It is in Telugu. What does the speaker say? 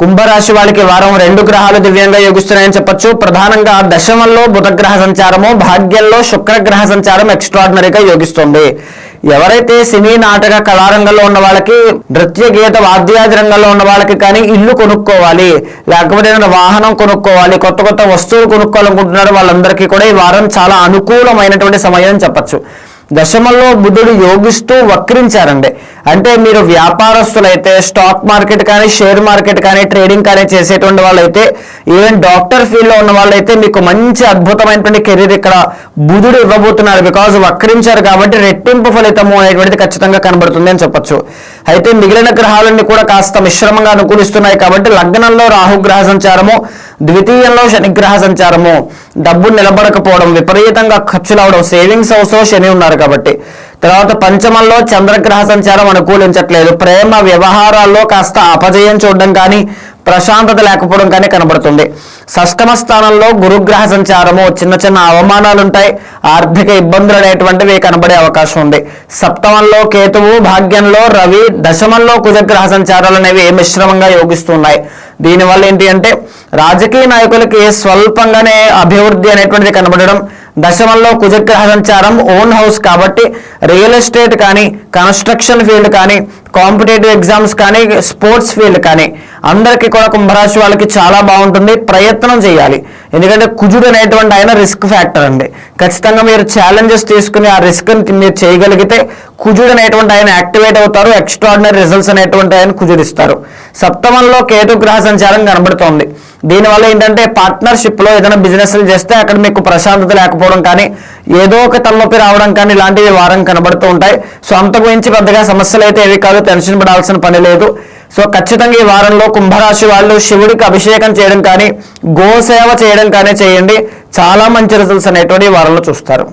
కుంభరాశి వాళ్ళకి వారం 2 గ్రహాలు దివ్యంగా యోగిస్తున్నాయని చెప్పొచ్చు. ప్రధానంగా దశమంలో బుధగ్రహ సంచారము, భాగ్యంలో శుక్రగ్రహ సంచారం ఎక్స్ట్రాడినరీగా యోగిస్తుంది. ఎవరైతే సినీ నాటక కళారంగంలో ఉన్న వాళ్ళకి, నృత్య గీత వాద్యాది రంగంలో ఉన్న వాళ్ళకి కానీ ఇల్లు కొనుక్కోవాలి, లేకపోతే వాహనం కొనుక్కోవాలి, కొత్త కొత్త వస్తువులు కొనుక్కోవాలనుకుంటున్నారు వాళ్ళందరికీ కూడా ఈ వారం చాలా అనుకూలమైనటువంటి సమయం అని చెప్పచ్చు. దశమంలో బుధుడు యోగిస్తూ వక్రించారండి. అంటే మీరు వ్యాపారస్తులైతే, స్టాక్ మార్కెట్ కానీ, షేర్ మార్కెట్ కానీ, ట్రేడింగ్ కానీ చేసేటువంటి వాళ్ళైతే, ఈవెన్ డాక్టర్ ఫీల్డ్లో ఉన్న వాళ్ళైతే మీకు మంచి అద్భుతమైనటువంటి కెరీర్ ఇక్కడ బుధుడు ఇవ్వబోతున్నారు. బికాజ్ వక్రించారు కాబట్టి రెట్టింపు ఫలితము అనేటువంటిది ఖచ్చితంగా కనబడుతుంది అని చెప్పొచ్చు. అయితే మిగిలిన గ్రహాలన్నీ కూడా కాస్త మిశ్రమంగా అనుకూలిస్తున్నాయి కాబట్టి లగ్నంలో రాహుగ్రహ సంచారము, ద్వితీయంలో శనిగ్రహ సంచారము, డబ్బు నిలబడకపోవడం, విపరీతంగా ఖర్చులు అవడం, సేవింగ్స్ హౌస్లో శని ఉన్నారు కాబట్టి. తర్వాత పంచమంలో చంద్రగ్రహ సంచారం అనుకూలించట్లేదు. ప్రేమ వ్యవహారాల్లో కాస్త అపజయం చూడడం కానీ, ప్రశాంతత లేకపోవడం కానీ కనబడుతుంది. షష్టమ స్థానంలో గురుగ్రహ సంచారము, చిన్న చిన్న అవమానాలు ఉంటాయి, ఆర్థిక ఇబ్బందులు అనేటువంటివి కనబడే అవకాశం ఉంది. సప్తమంలో కేతువు, భాగ్యంలో రవి, దశమంలో కుజగ్రహ సంచారాలు అనేవి మిశ్రమంగా యోగిస్తున్నాయి. దీనివల్ల ఏంటి అంటే రాజకీయ నాయకులకి స్వల్పంగానే అభివృద్ధి అనేటువంటిది కనబడడం. దశమంలో కుజగ్రహ సంచారం ఓన్ హౌస్ కాబట్టి రియల్ ఎస్టేట్ కానీ, కన్స్ట్రక్షన్ ఫీల్డ్ కానీ, కాంపిటేటివ్ ఎగ్జామ్స్ కానీ, స్పోర్ట్స్ ఫీల్డ్ కానీ అందరికీ కూడా కుంభరాశి వాళ్ళకి చాలా బాగుంటుంది. ప్రయత్నం చేయాలి, ఎందుకంటే కుజుడు అనేటువంటి ఆయన రిస్క్ ఫ్యాక్టర్ అండి. ఖచ్చితంగా మీరు ఛాలెంజెస్ తీసుకుని ఆ రిస్క్ మీరు చేయగలిగితే కుజుడు అనేటువంటి ఆయన యాక్టివేట్ అవుతారు. ఎక్స్ట్రాడినరీ రిజల్ట్స్ అనేటువంటి ఆయన కుజుడిస్తారు. సప్తమంలో కేతుగ్రహ సంచారం కనబడుతోంది. దీనివల్ల ఏంటంటే పార్ట్నర్షిప్లో ఏదైనా బిజినెస్లు చేస్తే అక్కడ మీకు ప్రశాంతత లేకపోవడం కానీ, ఏదో ఒక తలనొప్పి రావడం కానీ ఇలాంటివి వారం కనబడుతూ ఉంటాయి. సో అంత గురించి పెద్దగా సమస్యలు అయితే ఏవి కాదు, టెన్షన్ పడాల్సిన పని లేదు. సో ఖచ్చితంగా ఈ వారంలో కుంభరాశి వాళ్ళు శివుడికి అభిషేకం చేయడం కానీ, గోసేవ చేయడం కానీ చేయండి. చాలా మంచి రిజల్ట్స్ అనేటువంటి ఈ వారంలో చూస్తారు.